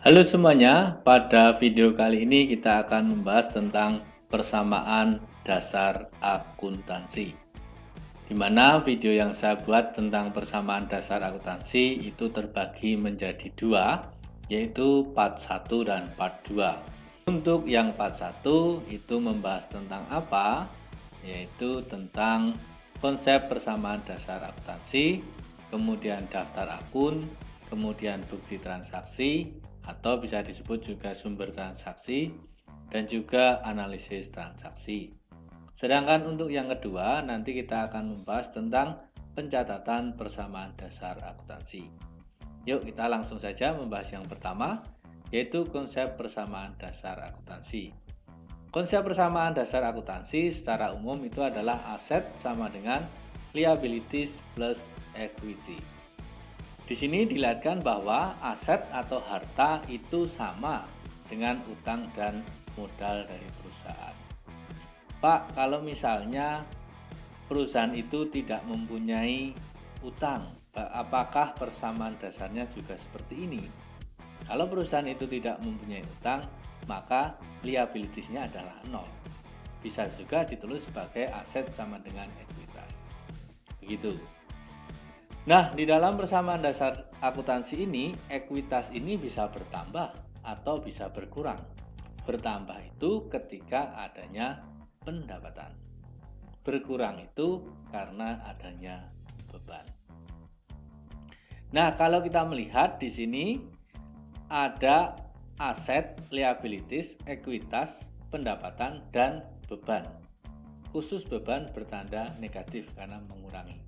Halo semuanya, pada video kali ini kita akan membahas tentang persamaan dasar akuntansi. Di mana video yang saya buat tentang persamaan dasar akuntansi itu terbagi menjadi dua, yaitu part 1 dan part 2. Untuk yang part 1 itu membahas tentang apa? Yaitu tentang konsep persamaan dasar akuntansi, kemudian daftar akun, kemudian bukti transaksi, atau bisa disebut juga sumber transaksi, dan juga analisis transaksi. Sedangkan untuk yang kedua, nanti kita akan membahas tentang pencatatan persamaan dasar akuntansi. Yuk kita langsung saja membahas yang pertama, yaitu konsep persamaan dasar akuntansi. Konsep persamaan dasar akuntansi secara umum itu adalah aset sama dengan liabilities plus equity. Di sini dilihatkan bahwa aset atau harta itu sama dengan utang dan modal dari perusahaan. Pak, kalau misalnya perusahaan itu tidak mempunyai utang, apakah persamaan dasarnya juga seperti ini? Kalau perusahaan itu tidak mempunyai utang, maka liabilitiesnya adalah 0. Bisa juga ditulis sebagai aset sama dengan ekuitas. Begitu. Nah, di dalam persamaan dasar akuntansi ini, ekuitas ini bisa bertambah atau bisa berkurang. Bertambah itu ketika adanya pendapatan. Berkurang itu karena adanya beban. Nah, kalau kita melihat di sini ada aset, liabilities, ekuitas, pendapatan, dan beban. Khusus beban bertanda negatif karena mengurangi.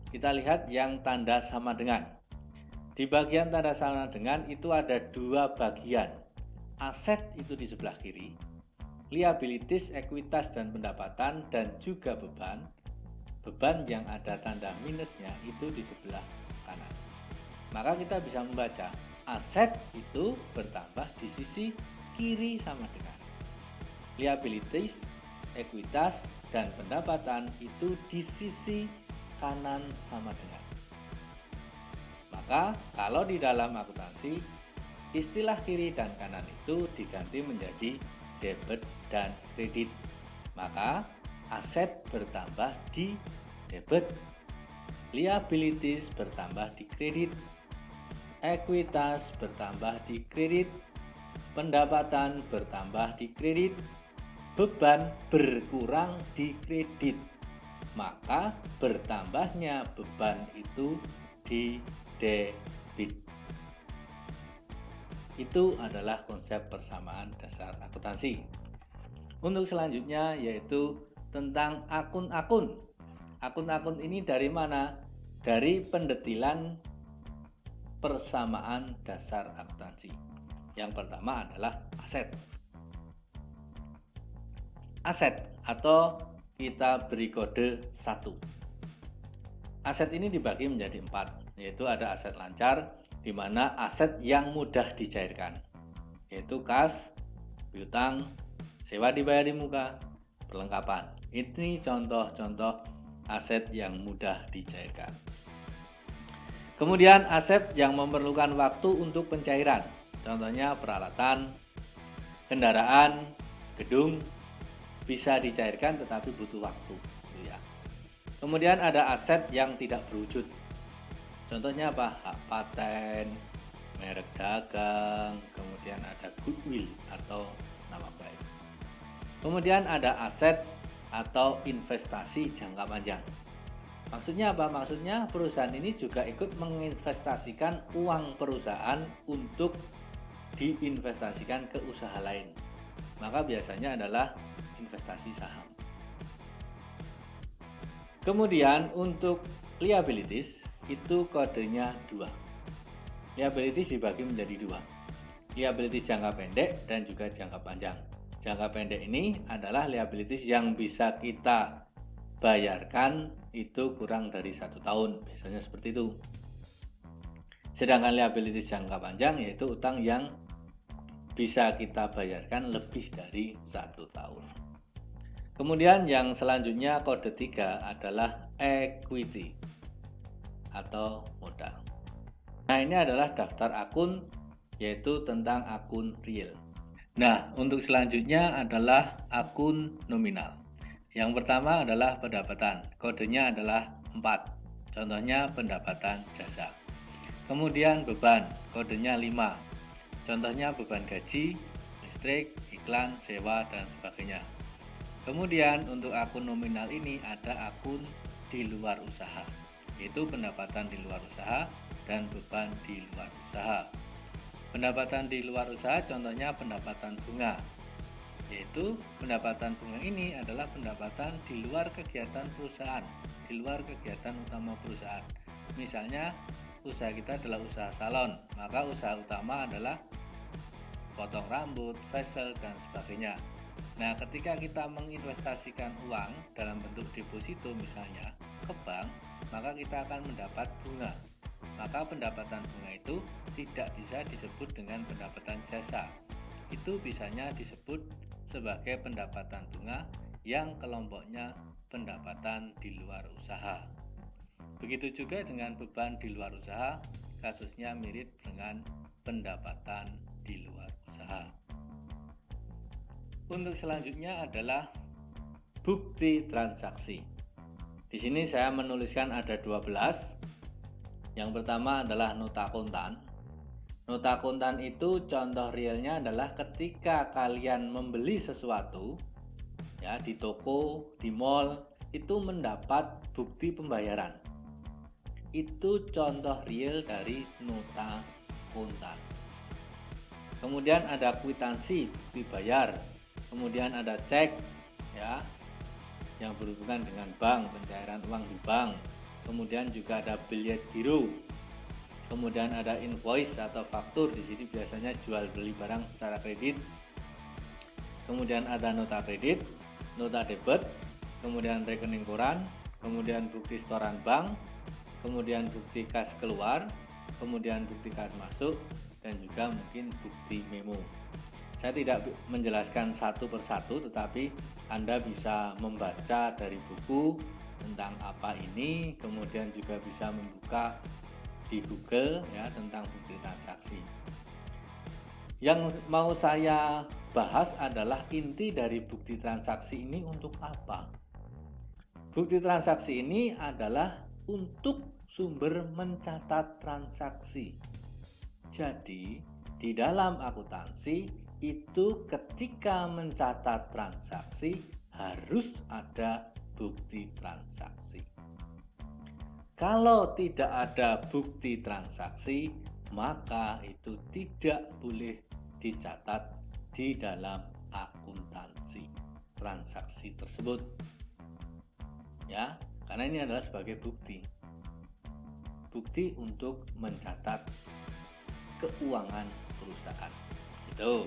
Kita lihat yang tanda sama dengan. Di bagian tanda sama dengan itu ada dua bagian. Aset itu di sebelah kiri, liabilities, ekuitas, dan pendapatan, dan juga beban. Beban yang ada tanda minusnya itu di sebelah kanan. Maka kita bisa membaca aset itu bertambah di sisi kiri sama dengan. Liabilities, ekuitas, dan pendapatan itu di sisi kanan sama dengan. Maka kalau di dalam akuntansi istilah kiri dan kanan itu diganti menjadi debit dan kredit. Maka aset bertambah di debit, liabilities bertambah di kredit, ekuitas bertambah di kredit, pendapatan bertambah di kredit, beban berkurang di kredit. Maka bertambahnya beban itu di debit. Itu adalah konsep persamaan dasar akuntansi. Untuk selanjutnya yaitu tentang akun-akun. Akun-akun ini dari mana? Dari pendetilan persamaan dasar akuntansi. Yang pertama adalah aset. Aset atau kita beri kode 1. Aset ini dibagi menjadi 4, yaitu ada aset lancar, di mana aset yang mudah dicairkan, yaitu kas, piutang, sewa dibayar di muka, perlengkapan. Ini contoh-contoh aset yang mudah dicairkan. Kemudian aset yang memerlukan waktu untuk pencairan, contohnya peralatan, kendaraan, gedung, bisa dicairkan tetapi butuh waktu. Ya. Kemudian ada aset yang tidak berwujud. Contohnya apa? Hak paten, merek dagang, kemudian ada goodwill atau nama baik. Kemudian ada aset atau investasi jangka panjang. Maksudnya apa? Maksudnya perusahaan ini juga ikut menginvestasikan uang perusahaan untuk diinvestasikan ke usaha lain. Maka biasanya adalah investasi saham. Kemudian untuk liabilities itu kodenya 2. Liabilities dibagi menjadi 2. Liabilities jangka pendek dan juga jangka panjang. Jangka pendek ini adalah liabilities yang bisa kita bayarkan itu kurang dari 1 tahun, biasanya seperti itu. Sedangkan liabilities jangka panjang yaitu utang yang bisa kita bayarkan lebih dari 1 tahun. Kemudian yang selanjutnya kode 3 adalah equity atau modal. Nah, ini adalah daftar akun yaitu tentang akun real. Nah, untuk selanjutnya adalah akun nominal. Yang pertama adalah pendapatan, kodenya adalah 4, contohnya pendapatan jasa. Kemudian beban, kodenya 5, contohnya beban gaji, listrik, iklan, sewa, dan sebagainya. Kemudian untuk akun nominal ini ada akun di luar usaha, yaitu pendapatan di luar usaha dan beban di luar usaha. Pendapatan di luar usaha contohnya pendapatan bunga, yaitu pendapatan bunga ini adalah pendapatan di luar kegiatan perusahaan, di luar kegiatan utama perusahaan. Misalnya usaha kita adalah usaha salon, maka usaha utama adalah potong rambut, facial, dan sebagainya. Nah, ketika kita menginvestasikan uang dalam bentuk deposito misalnya ke bank, maka kita akan mendapat bunga. Maka pendapatan bunga itu tidak bisa disebut dengan pendapatan jasa. Itu bisanya disebut sebagai pendapatan bunga yang kelompoknya pendapatan di luar usaha. Begitu juga dengan beban di luar usaha, kasusnya mirip dengan pendapatan di luar usaha. Untuk selanjutnya adalah bukti transaksi. Di sini saya menuliskan ada 12. Yang pertama adalah nota kontan. Nota kontan itu contoh realnya adalah ketika kalian membeli sesuatu ya di toko, di mall, itu mendapat bukti pembayaran. Itu contoh real dari nota kontan. Kemudian ada kwitansi, bukti bayar. Kemudian ada cek ya yang berhubungan dengan bank, pencairan uang di bank. Kemudian juga ada billet giro. Kemudian ada invoice atau faktur, di sini biasanya jual beli barang secara kredit. Kemudian ada nota kredit, nota debit, kemudian rekening koran, kemudian bukti setoran bank, kemudian bukti kas keluar, kemudian bukti kas masuk, dan juga mungkin bukti memo. Saya tidak menjelaskan satu persatu, tetapi Anda bisa membaca dari buku tentang apa ini, kemudian juga bisa membuka di Google ya tentang bukti transaksi. Yang mau saya bahas adalah inti dari bukti transaksi ini untuk apa. Bukti transaksi ini adalah untuk sumber mencatat transaksi. Jadi, di dalam akuntansi itu ketika mencatat transaksi harus ada bukti transaksi. Kalau tidak ada bukti transaksi, maka itu tidak boleh dicatat di dalam akuntansi transaksi tersebut. Ya, karena ini adalah sebagai bukti. Bukti untuk mencatat keuangan perusahaan. Itu.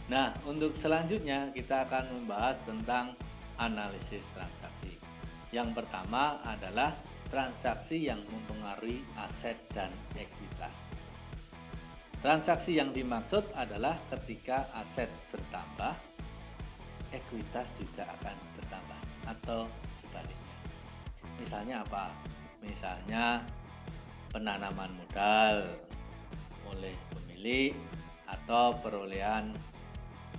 Nah, untuk selanjutnya kita akan membahas tentang analisis transaksi. Yang pertama adalah transaksi yang mempengaruhi aset dan ekuitas. Transaksi yang dimaksud adalah ketika aset bertambah, ekuitas juga akan bertambah atau sebaliknya. Misalnya apa? Misalnya penanaman modal oleh pemilik atau perolehan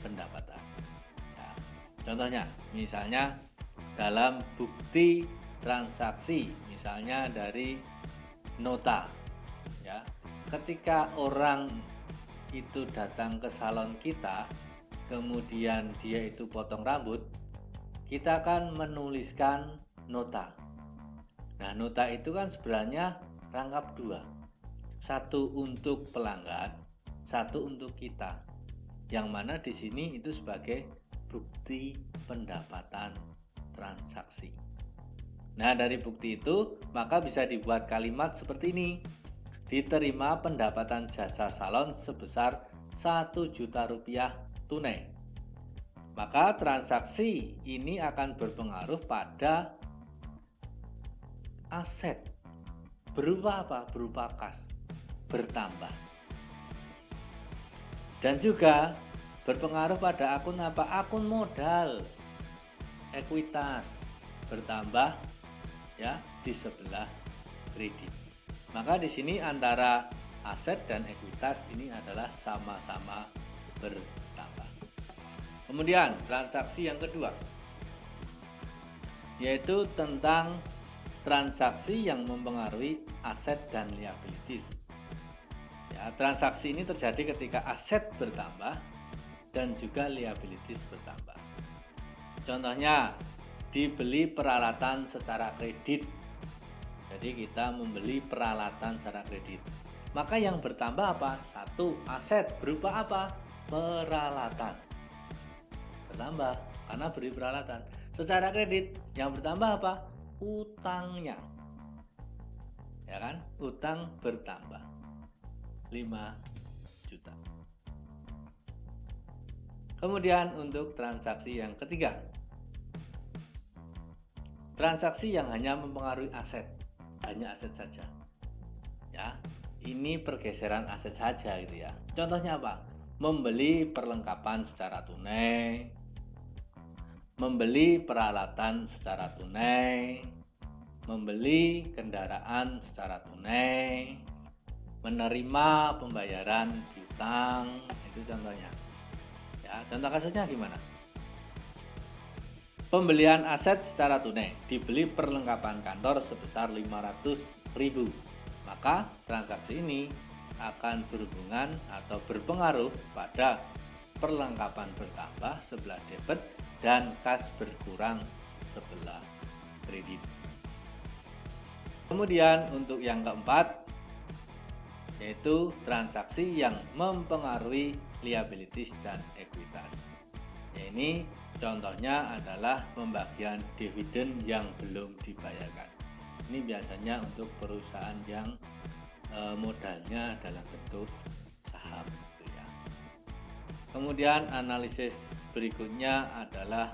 pendapatan. Ya, contohnya, misalnya dalam bukti transaksi, misalnya dari nota, ya, ketika orang itu datang ke salon kita, kemudian dia itu potong rambut, kita akan menuliskan nota. Nah, nota itu kan sebenarnya rangkap dua, satu untuk pelanggan, satu untuk kita, yang mana di sini itu sebagai bukti pendapatan transaksi. Nah, dari bukti itu maka bisa dibuat kalimat seperti ini: diterima pendapatan jasa salon sebesar 1 juta rupiah tunai. Maka transaksi ini akan berpengaruh pada aset. Berupa apa? Berupa kas, bertambah. Dan juga berpengaruh pada akun apa? Akun modal, ekuitas, bertambah ya di sebelah kredit. Maka di sini antara aset dan ekuitas ini adalah sama-sama bertambah. Kemudian transaksi yang kedua, yaitu tentang transaksi yang mempengaruhi aset dan liabilities. Ya, transaksi ini terjadi ketika aset bertambah dan juga liabilities bertambah. Contohnya, dibeli peralatan secara kredit. Jadi kita membeli peralatan secara kredit. Maka yang bertambah apa? Satu, aset berupa apa? Peralatan. Bertambah karena beli peralatan. Secara kredit yang bertambah apa? Utangnya. Ya kan? Utang bertambah 5 juta. Kemudian untuk transaksi yang ketiga, transaksi yang hanya mempengaruhi aset, hanya aset saja. Ya, ini pergeseran aset saja gitu ya. Contohnya apa? Membeli perlengkapan secara tunai, membeli peralatan secara tunai, membeli kendaraan secara tunai, menerima pembayaran piutang, itu contohnya. Ya, contoh kasusnya gimana? Pembelian aset secara tunai, dibeli perlengkapan kantor sebesar 500.000. Maka transaksi ini akan berhubungan atau berpengaruh pada perlengkapan bertambah sebelah debit dan kas berkurang sebelah kredit. Kemudian untuk yang keempat, yaitu transaksi yang mempengaruhi liabilities dan ekuitas. Ya, ini contohnya adalah pembagian dividen yang belum dibayarkan. Ini biasanya untuk perusahaan yang modalnya dalam bentuk saham gitu ya. Kemudian analisis berikutnya adalah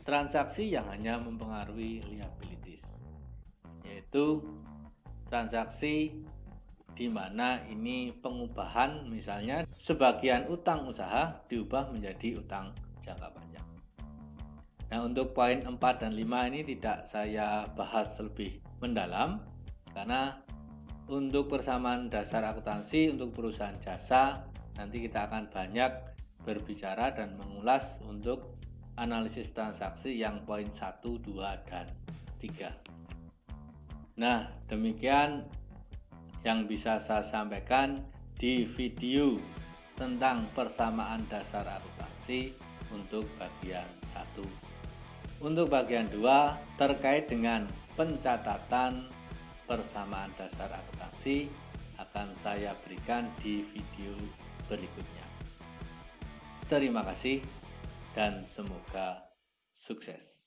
transaksi yang hanya mempengaruhi liabilities, yaitu transaksi di mana ini pengubahan, misalnya sebagian utang usaha diubah menjadi utang jangka panjang. Nah, untuk poin 4 dan 5 ini tidak saya bahas lebih mendalam karena untuk persamaan dasar akuntansi untuk perusahaan jasa nanti kita akan banyak berbicara dan mengulas untuk analisis transaksi yang poin 1, 2, dan 3. Nah, demikian yang bisa saya sampaikan di video tentang persamaan dasar akuntansi untuk bagian 1. Untuk bagian 2 terkait dengan pencatatan persamaan dasar akuntansi akan saya berikan di video berikutnya. Terima kasih dan semoga sukses.